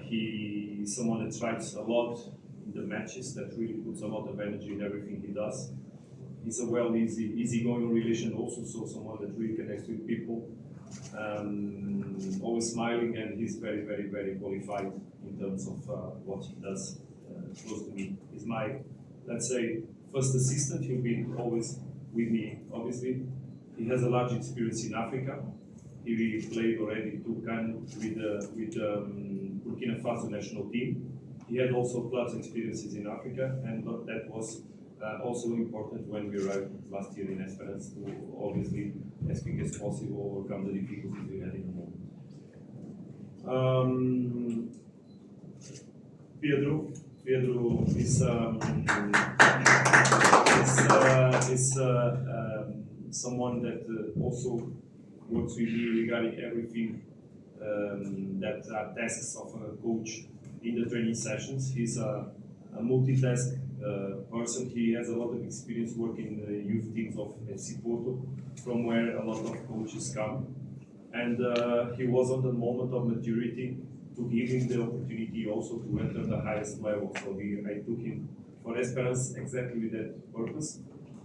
He is someone that strives a lot in the matches, that really puts a lot of energy in everything he does. he's a easygoing relation also, so someone that really connects with people. Always smiling, and he's very, very, very qualified in terms of what he does. Close to me. He's my, let's say, first assistant. He'll be always with me, obviously. He has a large experience in Africa. He played already Tucan with Burkina Faso national team. He had also clubs experiences in Africa, and that was also important when we arrived last year in Esperance to obviously, as quick as possible, overcome the difficulties we had in the moment. Pedro is someone that also works with me regarding everything that are tasks of a coach in the training sessions. He's a multitask person. He has a lot of experience working in the youth teams of FC Porto, from where a lot of coaches come. And he was on the moment of maturity to give him the opportunity also to enter the highest level. So I took him for Esperance exactly with that purpose.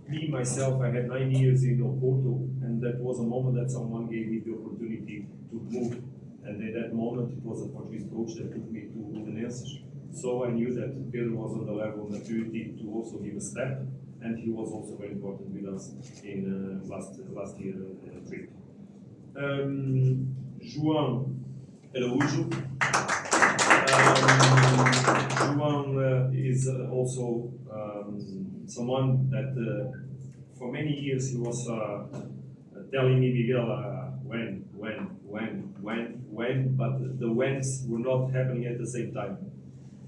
Me, myself, I had 9 years in Porto, and that was a moment that someone gave me the opportunity to move. And at that moment, it was a Portuguese coach that took me to Udinese. So I knew that Pedro was on the level of maturity to also give a step, and he was also very important with us in last year trip. João Araújo. João is also someone that for many years he was telling me, Miguel, when, but the whens were not happening at the same time.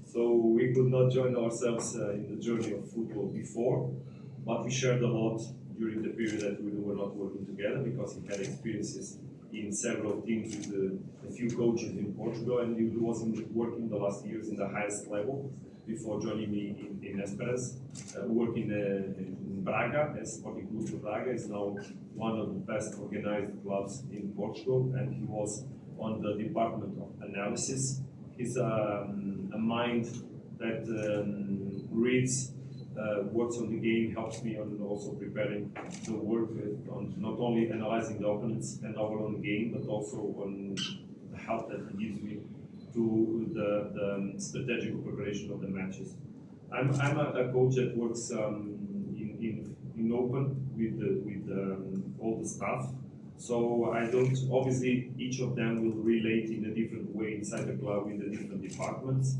So we could not join ourselves in the journey of football before, but we shared a lot during the period that we were not working together, because he had experiences in several teams with a few coaches in Portugal, and he was working the last years in the highest level before joining me in Esperance, working in Braga, as Sporting Clube de Braga is now one of the best organized clubs in Portugal, and he was on the department of analysis. He's a mind that reads, works on the game, helps me on also preparing the work on not only analyzing the opponents and our own game, but also on the help that he gives me to the strategical preparation of the matches. I'm a coach that works in open with all the staff. So I don't, obviously each of them will relate in a different way inside the club in the different departments,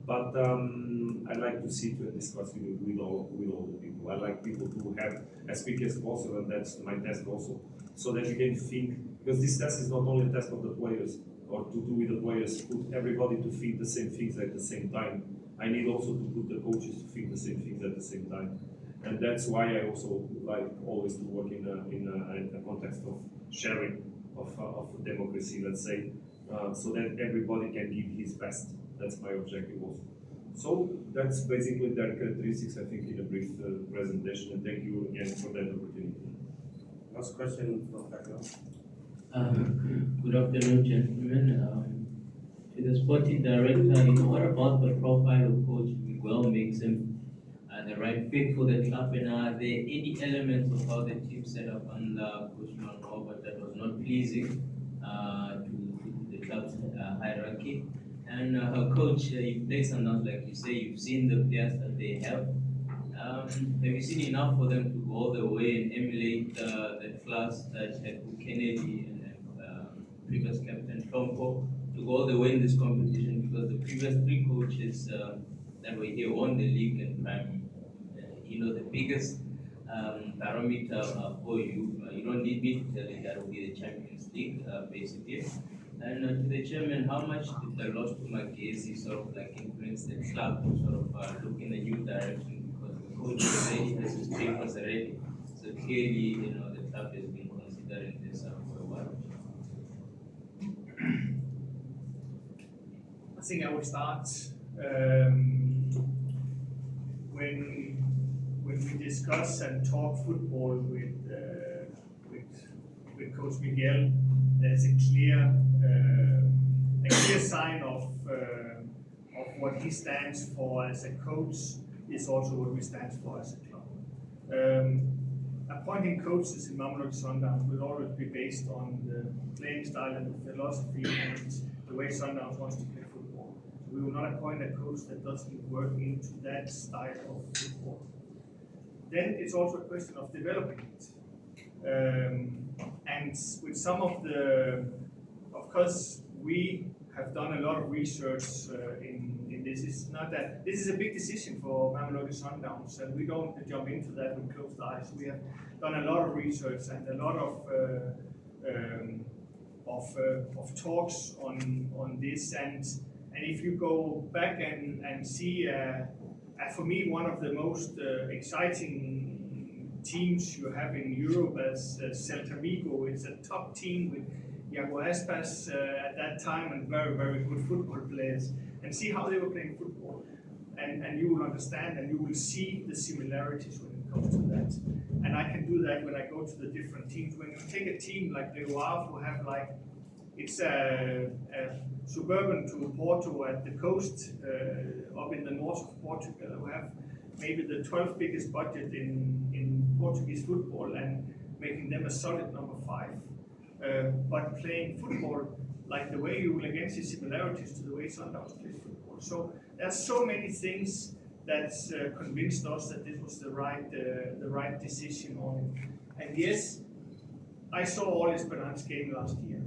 but I like to sit and discuss with all the people. I like people to have as quick as possible, and that's my task also, so that you can think, because this task is not only a task of the players, or to do with the players, put everybody to think the same things at the same time. I need also to put the coaches to think the same things at the same time. And that's why I also like always to work in a context of sharing, of democracy, let's say, so that everybody can give his best. That's my objective also. So that's basically their characteristics, I think, in a brief presentation, and thank you again for that opportunity. Last question from background. Good afternoon, gentlemen. To the sporting director, what about the profile of Coach Miguel makes him the right fit for the club, and are there any elements of how the team set up under Coach Robert that was not pleasing to the club's hierarchy? And Coach, you played Sundowns, like you say, you've seen the players that they have. Have you seen enough for them to go all the way and emulate the class that had Kennedy and previous captain Trompo to go all the way in this competition? Because the previous three coaches that were here won the league and prime. The biggest parameter for you, you don't need me to tell you that will be the Champions League, basically. And to the chairman, how much did the loss to Magesi sort of like influence the club to sort of look in a new direction? Because the coach already has his papers already, so clearly, the club has been considering this for a while. I think I will start when we discuss and talk football with Coach Miguel. There's a clear sign of what he stands for as a coach is also what we stand for as a club. Appointing coaches in Mamelodi Sundowns will always be based on the playing style and the philosophy and the way Sundowns wants to play football. So we will not appoint a coach that doesn't work into that style of football. Then it's also a question of developing it. And with some of course, we have done a lot of research in this. It's not that this is a big decision for Mamelodi Sundowns, and we don't jump into that with closed eyes. We have done a lot of research and a lot of talks on this. And if you go back and see, for me, one of the most exciting teams you have in Europe as Celta Vigo. It's a top team with Iago Aspas at that time and very, very good football players, and see how they were playing football. And you will understand and you will see the similarities when it comes to that. And I can do that when I go to the different teams. When you take a team like the Oaf, who have it's a suburban to Porto at the coast, up in the north of Portugal, who have maybe the 12th biggest budget in Portuguese football and making them a solid number 5. But playing football like the way you will again see similarities to the way Sundowns plays football. So there's so many things that's convinced us that this was the right decision on it. And yes, I saw all Esperance game last year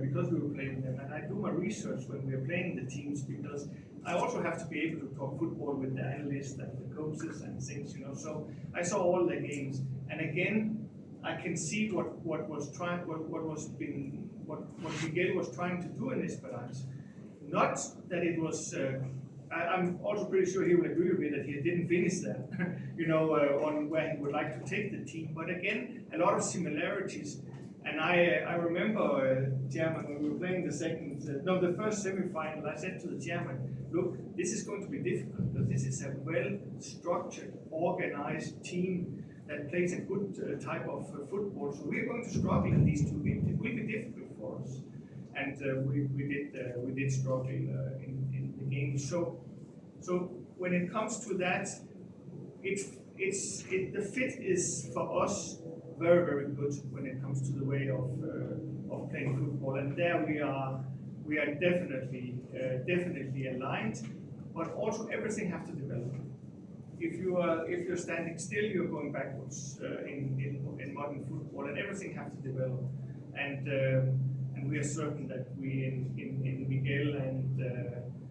because we were playing them, and I do my research when we are playing the teams because I also have to be able to talk football with the analysts and the coaches and things, So I saw all the games, and again, I can see what Miguel was trying to do in Esperance. Not that it was. I'm also pretty sure he will agree with me that he didn't finish that, on where he would like to take the team. But again, a lot of similarities. And I remember, Chairman, when we were playing the first semi-final, I said to the Chairman, look, this is going to be difficult because this is a well-structured, organized team that plays a good type of football. So we're going to struggle in these 2 games. It will be difficult for us. And we did struggle in the game. So when it comes to that, the fit is for us very, very good when it comes to the way of playing football, and there we are definitely aligned. But also everything has to develop. If you're standing still, you're going backwards in modern football, and everything has to develop. And we are certain that we in Miguel and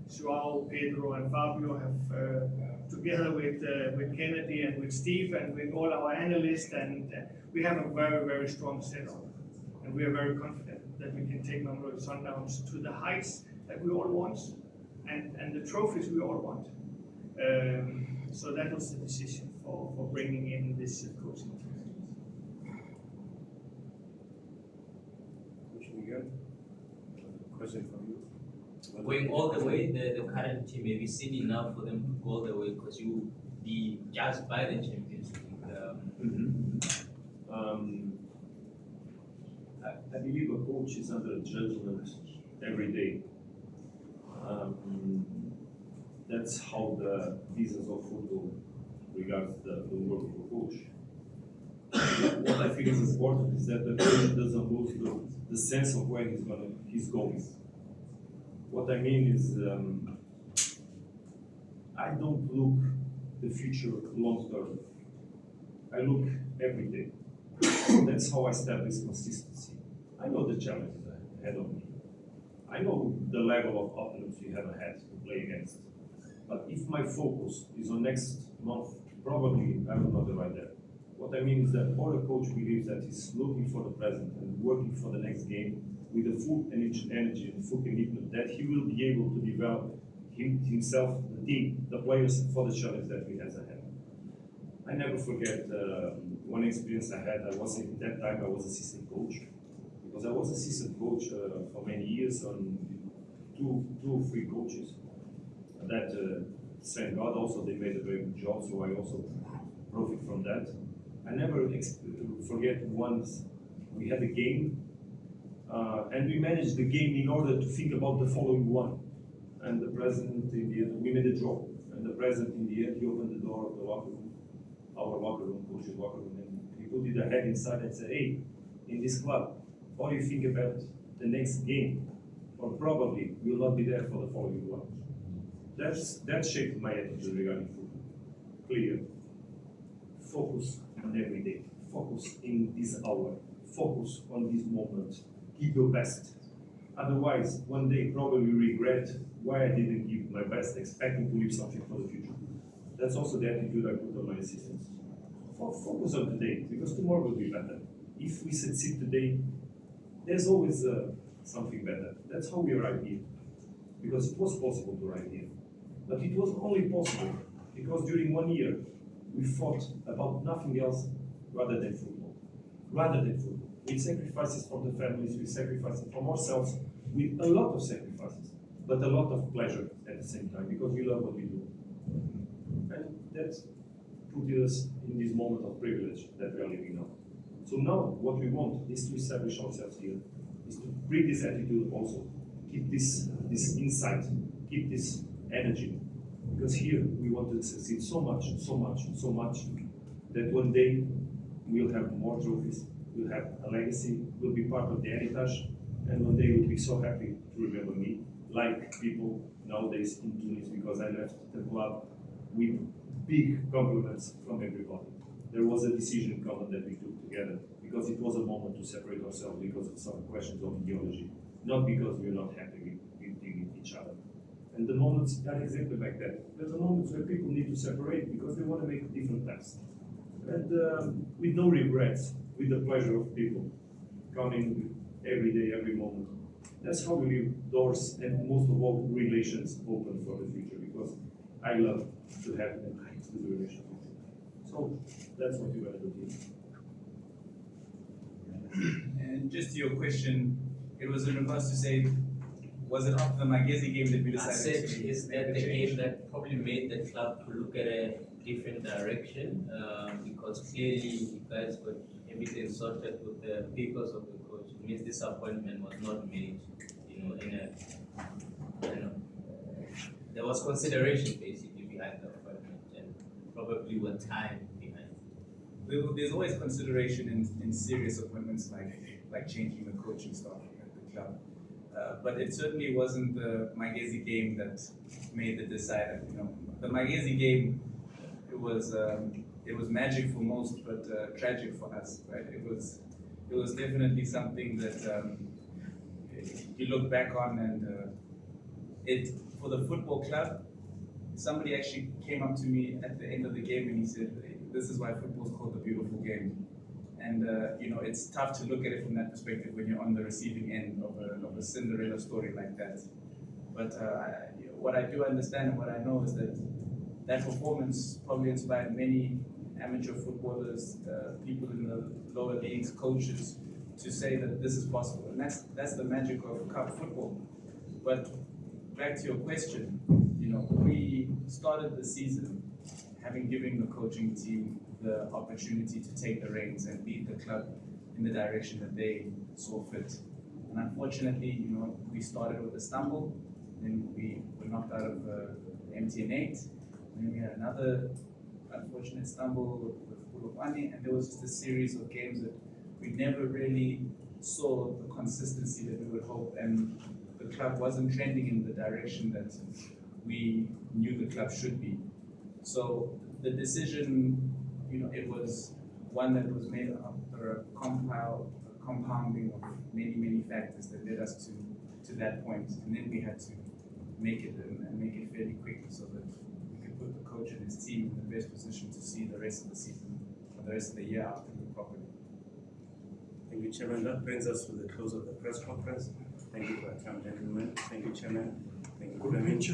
Joao, Pedro, and Fabio have together with Kennedy and with Steve and with all our analysts, and we have a very, very strong setup. And we are very confident that we can take Mamelodi Sundowns to the heights that we all want and the trophies we all want. So that was the decision for bringing in this coaching team. Coach Miguel, question from you. Going all the way, the current team, have you seen enough for them to go all the way? Because you will be judged by the Champions League. I believe a coach is under judgment every day. That's how the business of football regards the work of a coach. What I think is important is that the coach doesn't lose the sense of where he's going. What I mean is, I don't look the future long term. I look every day. That's how I establish consistency. I know the challenges ahead of me. I know the level of opponents we have ahead to play against. But if my focus is on next month, probably I will not arrive there. What I mean is that all a coach believes that he's looking for the present and working for the next game with the full energy and full commitment that he will be able to develop himself, the team, the players for the challenge that we have ahead. I never forget one experience I had. At that time I was assistant coach. Because I was assistant coach for many years on two or three coaches. That, thank God, also they made a very good job, so I also profit from that. I never forget once we had a game, and we managed the game in order to think about the following one. And the president, in the end, we made a draw. And the president, in the end, he opened the door of the locker room our locker room, coach's locker room, and he put his head inside and said, hey, in this club, what do you think about the next game? Or probably will not be there for the following one. That shaped my attitude regarding football. Clear. Focus on every day. Focus in this hour. Focus on this moment. Give your best. Otherwise, one day probably regret why I didn't give my best, expecting to leave something for the future. That's also the attitude I put on my assistants. Focus on today, because tomorrow will be better. If we succeed today, there's always something better. That's how we arrived here. Because it was possible to arrive here. But it was only possible because during 1 year, we fought about nothing else rather than football. Rather than football. With sacrifices from the families, with sacrifices from ourselves, with a lot of sacrifices, but a lot of pleasure at the same time, because we love what we do. And that put us in this moment of privilege that we are living now. So now, what we want is to establish ourselves here, is to bring this attitude also, keep this insight, keep this energy, because here we want to succeed so much, that one day we'll have more trophies, we'll have a legacy, we'll be part of the heritage, and one day we'll be so happy to remember me, like people nowadays in Tunis, because I left the club with big compliments from everybody. There was a decision common that we took together, because it was a moment to separate ourselves because of some questions of ideology, not because we're not happy with each other. And the moments are exactly like that. There's a moments where people need to separate because they want to make different paths. And with no regrets, with the pleasure of people coming every day, every moment. That's how we leave doors and most of all relations open for the future, because I love to have a good relationship. So that's what you're going to do here. And just to your question, it was in regards to say, was it after the Magezi game that we I decided said, to is that the game that probably made the club to look at a different direction? Because clearly you guys got everything sorted with the papers of the coach. It means disappointment was not made, there was consideration basically behind the appointment and probably with time behind. There's always consideration in serious appointments like changing the coaching staff at the club. But it certainly wasn't the Magezi game that made the decider. The Magezi game, it was magic for most, but tragic for us. Right? It was definitely something that you look back on, and it for the football club. Somebody actually came up to me at the end of the game and he said, "This is why football is called the beautiful game." And it's tough to look at it from that perspective when you're on the receiving end of a Cinderella story like that. But what I do understand and what I know is that performance probably inspired many amateur footballers, people in the lower leagues, coaches, to say that this is possible. And that's the magic of cup football. But back to your question, we started the season having given the coaching team the opportunity to take the reins and lead the club in the direction that they saw fit. And unfortunately, we started with a stumble, then we were knocked out of the MTN 8, and then we had another unfortunate stumble with Bulupani, and there was just a series of games that we never really saw the consistency that we would hope, and the club wasn't trending in the direction that we knew the club should be. So the decision, it was one that was made after a compounding of many factors that led us to that point. And then we had to make it and make it fairly quick so that we could put the coach and his team in the best position to see the rest of the season or the rest of the year out properly. Thank you, Chairman. That brings us to the close of the press conference. Thank you for your time, gentlemen. Thank you, Chairman. Thank you, Clement.